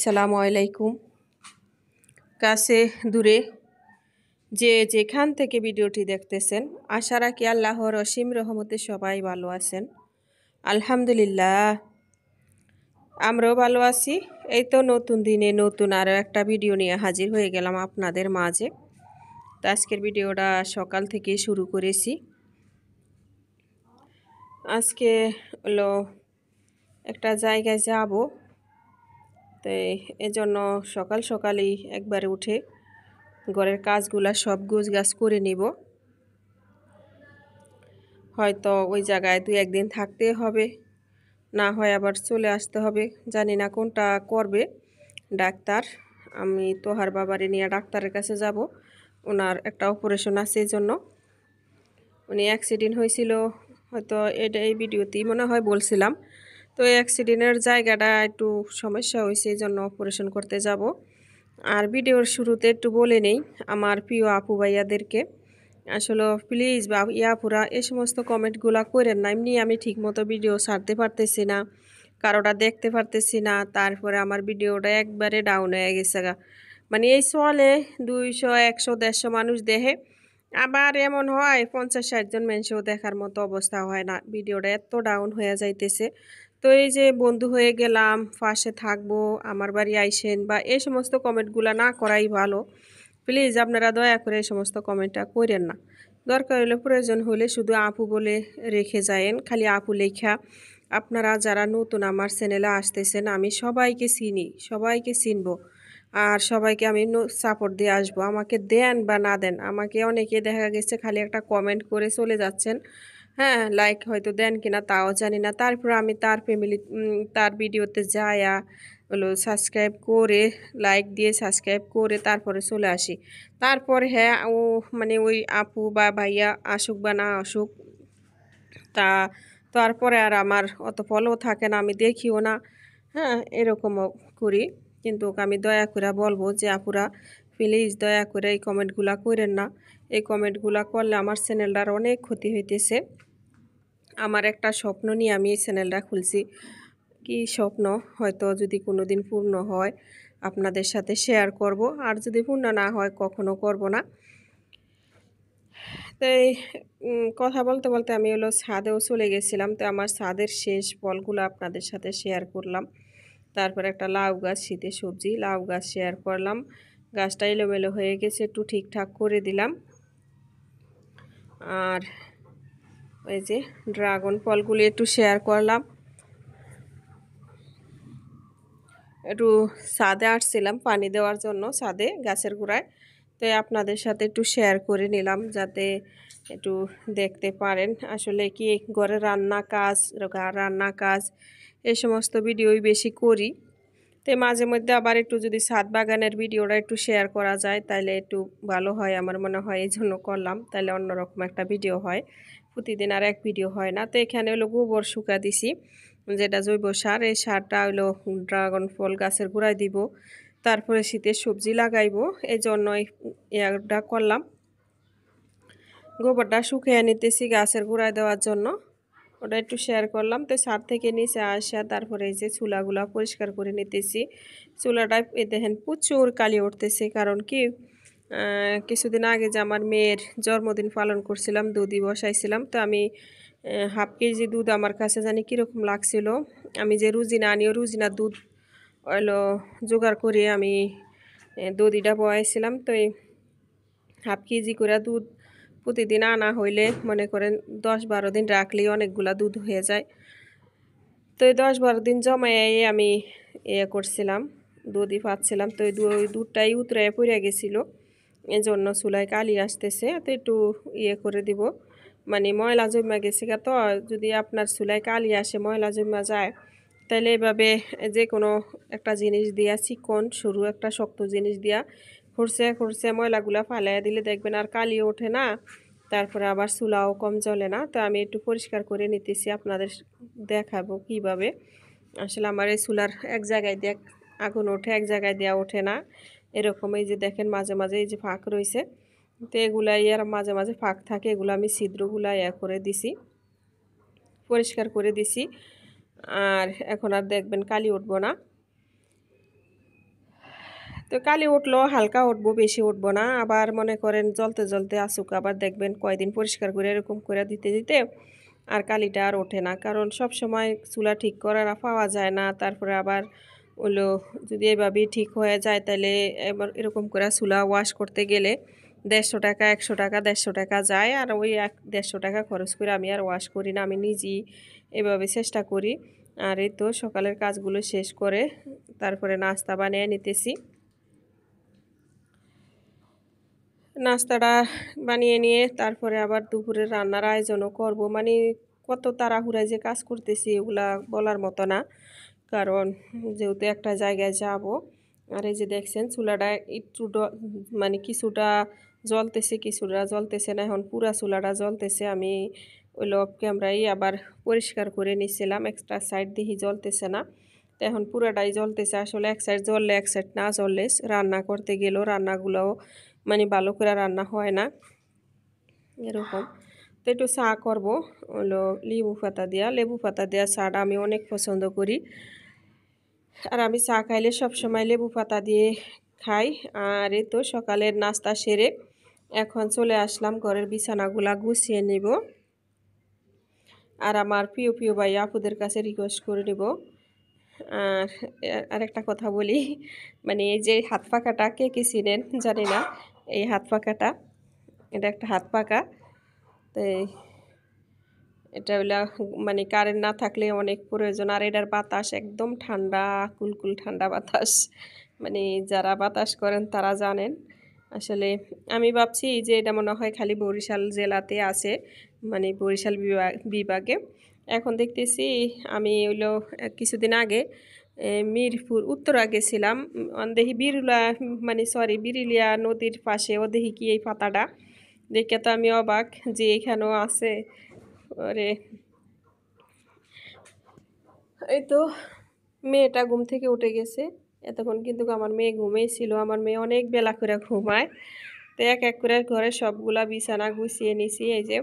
আসসালামু আলাইকুম। কাছে দূরে যে যেখান থেকে ভিডিওটি দেখতেছেন, আশা রাখি আল্লাহর অসীম রহমতে সবাই ভালো আছেন। আলহামদুলিল্লাহ, আমরাও ভালো আছি। এই তো নতুন দিনে নতুন আরও একটা ভিডিও নিয়ে হাজির হয়ে গেলাম আপনাদের মাঝে। তো আজকের ভিডিওটা সকাল থেকে শুরু করেছি। আজকে হলো একটা জায়গায় যাব, তো এজন্য সকাল সকালেই একবারে উঠে ঘরের কাজগুলা সব গোছগাছ করে নিব। হয়তো ওই জায়গায় 2-1 দিন থাকতে হবে, না হয় আবার চলে আসতে হবে। জানি না কোনটা করবে ডাক্তার। আমি তোহার বাবারে নিয়ে ডাক্তারের কাছে যাব, ওনার একটা অপারেশন আছে। এই জন্য উনি অ্যাক্সিডেন্ট হয়েছিল, হয়তো এই ভিডিওতেই মনে হয় বলছিলাম। তো এই অ্যাক্সিডেন্টের জায়গাটা একটু সমস্যা হয়েছে, এই জন্য অপারেশন করতে যাব। আর ভিডিওর শুরুতে একটু বলে নেই আমার প্রিয় আপু ভাইয়াদেরকে, আসলে প্লিজ বা ইয়াপুরা এই সমস্ত কমেন্টগুলো করেন না। এমনি আমি ঠিকমতো ভিডিও ছাড়তে পারতেছি না, কারোটা দেখতে পারতেছি না। তারপরে আমার ভিডিওটা একবারে ডাউন হয়ে গেছে গা। মানে এই চলে 200, 100, 150 মানুষ দেখে, আবার এমন হয় 50-60 জন মানুষও দেখার মতো অবস্থা হয় না। ভিডিওটা এত ডাউন হয়ে যাইতেছে। তো এই যে বন্ধু হয়ে গেলাম, পাশে থাকবো, আমার বাড়ি আইসেন, বা এই সমস্ত কমেন্টগুলো না করাই ভালো। প্লিজ আপনারা দয়া করে এই সমস্ত কমেন্টটা করেন না। দরকার হলে, প্রয়োজন হলে শুধু আপু বলে রেখে যায়েন, খালি আপু লেখা। আপনারা যারা নতুন আমার চ্যানেলে আসতেছেন, আমি সবাইকে চিনি, সবাইকে চিনবো, আর সবাইকে আমি সাপোর্ট দিয়ে আসবো। আমাকে দেন বা না দেন, আমাকে অনেকে দেখা গেছে খালি একটা কমেন্ট করে চলে যাচ্ছেন। হ্যাঁ, লাইক হয়তো দেন কিনা তাও জানি না। তারপর আমি তার ফ্যামিলি, তার ভিডিওতে যায়া হলো সাবস্ক্রাইব করে, লাইক দিয়ে সাবস্ক্রাইব করে তারপরে চলে আসি। তারপর হ্যাঁ, ও মানে ওই আপু বা ভাইয়া আসুক বা না আসুক, তা তারপরে আর আমার অত ফলো থাকে না, আমি দেখিও না। হ্যাঁ, এরকমও করি। কিন্তু আমি দয়া করে বলবো যে আপুরা প্লিজ দয়া করে এই কমেন্টগুলা করেন না। এই কমেন্টগুলা করলে আমার চ্যানেলটার অনেক ক্ষতি হইতেছে। আমার একটা স্বপ্ন নিয়ে আমি এই চ্যানেলটা খুলছি। কি স্বপ্ন, হয়তো যদি কোনো দিন পূর্ণ হয় আপনাদের সাথে শেয়ার করব, আর যদি পূর্ণ না হয় কখনো করব না। তো এই কথা বলতে বলতে আমি হলো ছাদেও চলে গেছিলাম। তো আমার ছাদের শেষ ফলগুলো আপনাদের সাথে শেয়ার করলাম। তারপর একটা লাউ গাছ, শীতের সবজি লাউ গাছ শেয়ার করলাম। গাছটা এলোমেলো হয়ে গেছে, একটু ঠিকঠাক করে দিলাম। আর ওই যে ড্রাগন ফলগুলি একটু শেয়ার করলাম। একটু ছাদে আসছিলাম পানি দেওয়ার জন্য, ছাদে গাছের গোড়ায়। তো আপনাদের সাথে একটু শেয়ার করে নিলাম, যাতে একটু দেখতে পারেন আসলে কি ঘরে রান্না কাজ এই সমস্ত ভিডিওই বেশি করি। তো মাঝে মধ্যে আবার একটু যদি ছাদ বাগানের ভিডিওটা একটু শেয়ার করা যায় তাহলে একটু ভালো হয় আমার মনে হয়, এই জন্য করলাম। তাহলে অন্যরকম একটা ভিডিও হয়, প্রতিদিন আর এক ভিডিও হয় না। তো এখানে হলো গোবর শুকা দিছি, যেটা জৈব সার। এই সারটা হলো ড্রাগন ফল গাছের গোড়ায় দিব, তারপরে শীতের সবজি লাগাইবো, এই জন্যই এটা করলাম। গোবরটা শুকিয়ে নিতেছি গাছের গোড়ায় দেওয়ার জন্য, ওটা একটু শেয়ার করলাম। তো ছাদ থেকে নিচে আসা তারপরে এই যে চুলাগুলা পরিষ্কার করে নিতেছি। চুলাটায় দেখেন প্রচুর কালি উঠতেছে, কারণ কি কিছুদিন আগে যে আমার মেয়ের জন্মদিন পালন করছিলাম, দুধই বসাইছিলাম। তো আমি হাফ কেজি দুধ আমার কাছে জানি কীরকম লাগছিল। আমি যে রুজিনা আনিও, রুজিনা দুধ হলো জোগাড় করে আমি দধিটা বয়াইছিলাম। তো এই হাফ কেজি করে দুধ প্রতিদিন আনা হইলে মনে করেন 10-12 দিন রাখলেই অনেকগুলা দুধ হয়ে যায়। তো এই 10-12 দিন জমাই আমি করছিলাম, দুধই পাচ্ছিলাম। তো ওই দুধটাই উতরে পড়ে গেছিলো, এই জন্য চুলায় কালি আসতেছে। তো একটু করে দিব, মানে ময়লা জমা গেছে। তো যদি আপনার চুলায় কালি আসে, ময়লা জমা যায়, তাহলে এভাবে যে কোনো একটা জিনিস দিয়া, চিকন সরু একটা শক্ত জিনিস দিয়া খুঁড়ছে ময়লাগুলা ফালাইয়া দিলে দেখবেন আর কালিও ওঠে না, তারপরে আবার চুলাও কম জ্বলে না। তো আমি একটু পরিষ্কার করে নিতেছি, আপনাদের দেখাবো কিভাবে। আসলে আমার এই চুলার এক জায়গায় দিয়ে আগুন ওঠে, এক জায়গায় দেওয়া ওঠে না, এরকম। এই যে দেখেন মাঝে মাঝে এই যে ফাঁক রয়েছে, তো এগুলাই আর মাঝে মাঝে ফাঁক থাকে, এগুলো আমি ছিদ্রগুলা করে দিছি, পরিষ্কার করে দিছি। আর এখন আর দেখবেন কালি উঠবো না। তো কালি উঠলো, হালকা উঠবো, বেশি উঠবো না। আবার মনে করেন জ্বলতে জ্বলতে আসুক, আবার দেখবেন কয়দিন পরিষ্কার করে এরকম করে দিতে দিতে আর কালিটা আর ওঠে না। কারণ সব সময় চুলা ঠিক করার পাওয়া যায় না। তারপরে আবার হলো যদি এভাবেই ঠিক হয়ে যায় তাহলে এবার এরকম করে চুলা ওয়াশ করতে গেলে 150 টাকা 100 টাকা 150 টাকা যায়। আর ওই 150 টাকা খরচ করে আমি আর ওয়াশ করি না, আমি নিজেই এভাবে চেষ্টা করি। আর এই তো সকালের কাজগুলো শেষ করে তারপরে নাস্তা বানিয়ে নিতেছি। নাস্তাটা বানিয়ে নিয়ে তারপরে আবার দুপুরের রান্নার আয়োজনও করব। মানে কত তাড়াহুড়ায় যে কাজ করতেছি এগুলা বলার মতো না। কারণ যেহেতু একটা জায়গায় যাব। আর এই যে দেখছেন চুলাটা একটু মানে কিছুটা জ্বলতেছে কিছুটা জ্বলতেছে না, এখন পুরা চুলাটা জ্বলতেছে। আমি ওই অফ ক্যামেরায় আবার পরিষ্কার করে নিছিলাম, এক্সট্রা সাইড দিয়ে জ্বলতেছে না। তো এখন পুরাটাই জ্বলতেছে। আসলে এক সাইড জ্বললে এক সাইড না জ্বললে রান্না করতে গেলেও রান্নাগুলোও মানে ভালো করে রান্না হয় না এরকম। তো একটু চা করবো হলো লেবু পাতা দেওয়া চাটা আমি অনেক পছন্দ করি। আর আমি চা খাইলে সবসময় লেবু পাতা দিয়ে খাই। আর এই তো সকালের নাস্তা সেরে এখন চলে আসলাম ঘরের বিছানাগুলা গুছিয়ে নিব। আর আমার প্রিয় প্রিয় ভাই আপুদের কাছে রিকোয়েস্ট করে নিব। আর আরেকটা কথা বলি, মানে এই যে হাত পাখাটা কে কে চিনেন জানি না। এই হাত পাখাটা, এটা একটা হাত পাখা। তো এটা হলো মানে কারেন্ট না থাকলে অনেক প্রয়োজন। আর এটার বাতাস একদম ঠান্ডা, কুলকুল ঠান্ডা বাতাস। মানে যারা বাতাস করেন তারা জানেন। আসলে আমি ভাবছি যে এটা মনে হয় খালি বরিশাল জেলাতে আছে, মানে বরিশাল বিভাগে। এখন দেখতেছি আমি হইলো কিছুদিন আগে মিরপুর উত্তরা গেছিলাম। দেখি বিরুলিয়া নদীর পাশে ও দেখি কি এই পাতাটা দেখে তো আমি অবাক যে এখানেও আছে। ওরে, এই তো মেয়েটা ঘুম থেকে উঠে গেছে। এতক্ষণ কিন্তু আমার মেয়ে ঘুমিয়েছিল। আমার মেয়ে অনেক বেলা করে ঘুমায়। তো এক এক করে ঘরে সবগুলা বিছানা গুছিয়ে নিছি। এই যে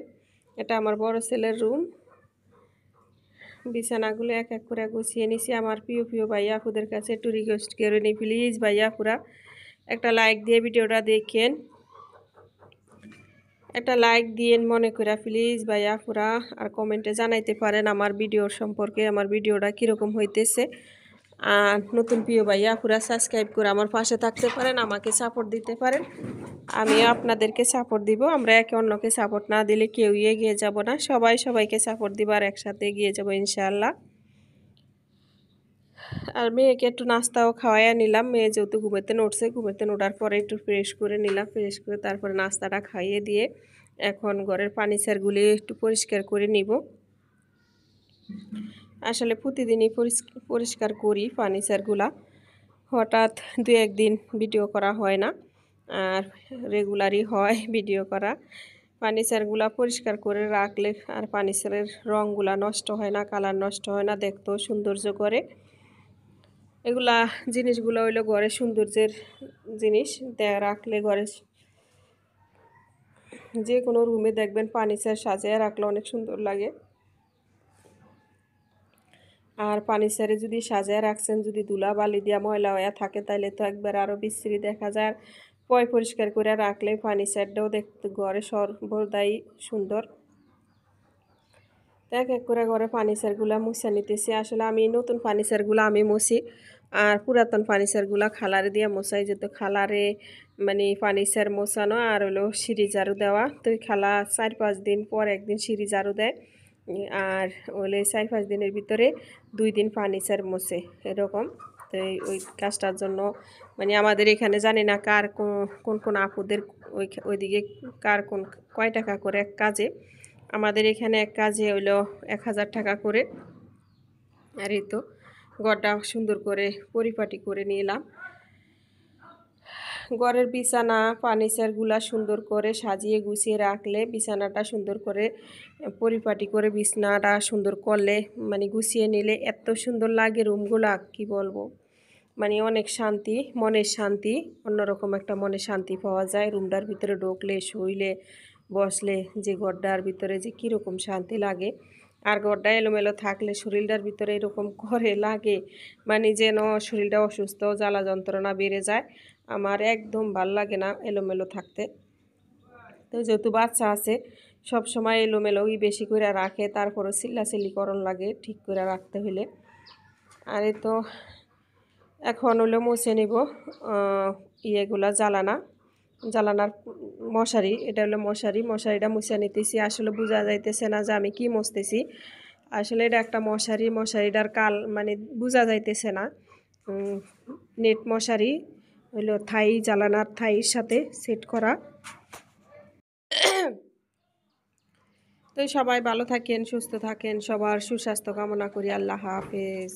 এটা আমার বড় ছেলের রুম। বিছানাগুলো এক এক করে গুছিয়ে নিছি। আমার প্রিয় প্রিয় ভাইয়া আপুদের কাছে একটু রিকোয়েস্ট করে নি, প্লিজ ভাইয়া আপুরা একটা লাইক দিয়ে ভিডিওটা দেখেন, একটা লাইক দিয়েন মনে করে প্লিজ ভাইয়া আপুরা। আর কমেন্টে জানাইতে পারেন আমার ভিডিওর সম্পর্কে, আমার ভিডিওটা কীরকম হইতেছে। আর নতুন প্রিয় ভাইয়া আপুরা সাবস্ক্রাইব করে আমার পাশে থাকতে পারেন, আমাকে সাপোর্ট দিতে পারেন, আমিও আপনাদেরকে সাপোর্ট দিব। আমরা একে অন্যকে সাপোর্ট না দিলে কেউই এগিয়ে যাব না। সবাই সবাইকে সাপোর্ট দিব আর একসাথে এগিয়ে যাব ইনশাআল্লাহ। আর মেয়েকে একটু নাস্তাও খাওয়াইয়া নিলাম। মেয়ে যেহেতু ঘুমেতে উঠছে, ঘুমেতে ওঠার পরে একটু ফ্রেশ করে নিলাম। ফ্রেশ করে তারপরে নাস্তাটা খাইয়ে দিয়ে এখন ঘরের ফার্নিচারগুলি একটু পরিষ্কার করে নিব। আসলে প্রতিদিনই পরিষ্কার করি ফার্নিচারগুলা, হঠাৎ দু একদিন ভিডিও করা হয় না, আর রেগুলারই হয় ভিডিও করা। ফার্নিচারগুলা পরিষ্কার করে রাখলে আর ফার্নিচারের রঙগুলা নষ্ট হয় না, কালার নষ্ট হয় না, দেখতেও সৌন্দর্য করে। এগুলা জিনিসগুলো হইলো ঘরে সৌন্দর্যের জিনিস, রাখলে ঘরে যে কোনো রুমে দেখবেন ফার্নিচার সাজিয়ে রাখলে অনেক সুন্দর লাগে। আর ফার্নিচারে যদি সাজায় রাখছেন, যদি ধুলা বালি দিয়া ময়লা হয়ে থাকে তাহলে তো একবার আরও বিশ্রী দেখা যায়। পরিষ্কার করে রাখলে ফার্নিচারটাও দেখতে ঘরে সর্বদাই সুন্দর। এক এক করে ঘরে ফার্নিচারগুলো মুছে নিতেছি। আসলে আমি নতুন ফার্নিচারগুলো আমি মুছি, আর পুরাতন ফার্নিচারগুলো খালারে দিয়ে মোছাই। যেত খালারে মানে ফার্নিচার মোছানো আর হলো সিঁড়ি ঝাড়ু দেওয়া। তো খালা 4-5 দিন পর একদিন সিঁড়ি ঝাড়ু দেয়, আর ওলে 4-5 দিনের ভিতরে 2 দিন ফার্নিচার মোছে এরকম। তো ওই কাজটার জন্য মানে আমাদের এখানে জানি না কার কোন কোন আপুদের ওইদিকে কার কয় টাকা করে এক কাজে। আমাদের এখানে এক কাজে হইলো 1000 টাকা করে। আর এই তো ঘরটা সুন্দর করে পরিপাটি করে নিলাম। ঘরের বিছানা ফার্নিচারগুলা সুন্দর করে সাজিয়ে গুছিয়ে রাখলে, বিছানাটা সুন্দর করে পরিপাটি করে বিছানাটা সুন্দর করলে মানে গুছিয়ে নিলে এত সুন্দর লাগে রুমগুলা, কি বলবো। মানে অনেক শান্তি, মনের শান্তি, অন্যরকম একটা মনে শান্তি পাওয়া যায় রুমটার ভিতরে ঢুকলে, শুইলে, বসলে যে ঘরটার ভিতরে যে কীরকম শান্তি লাগে। আর ঘরটা এলোমেলো থাকলে শরীরটার ভিতরে এরকম করে লাগে, মানে যেন শরীরটা অসুস্থ, জ্বালা যন্ত্রণা বেড়ে যায়। আমার একদম ভাল লাগে না এলোমেলো থাকতে। তো যেহেতু বাচ্চা আছে, সব সময় এলোমেলোই বেশি করে রাখে, তারপরও চিল্লাচিল্লিকরণ লাগে ঠিক করে রাখতে হলে। আর এই তো এখন হলো মুছে নিব ইয়েগুলা জ্বালানার মশারি। এটা হলো মশারিটা মুছে নিতেছি। আসলে বোঝা যাইতেছে না যে আমি কি মুছতেছি। আসলে এটা একটা মশারিটার মানে বোঝা যাইতেছে না। নেট মশারি হলো জ্বালানার থাইয়ের সাথে সেট করা। তো সবাই ভালো থাকেন, সুস্থ থাকেন, সবার সুস্বাস্থ্য কামনা করি। আল্লাহ হাফেজ।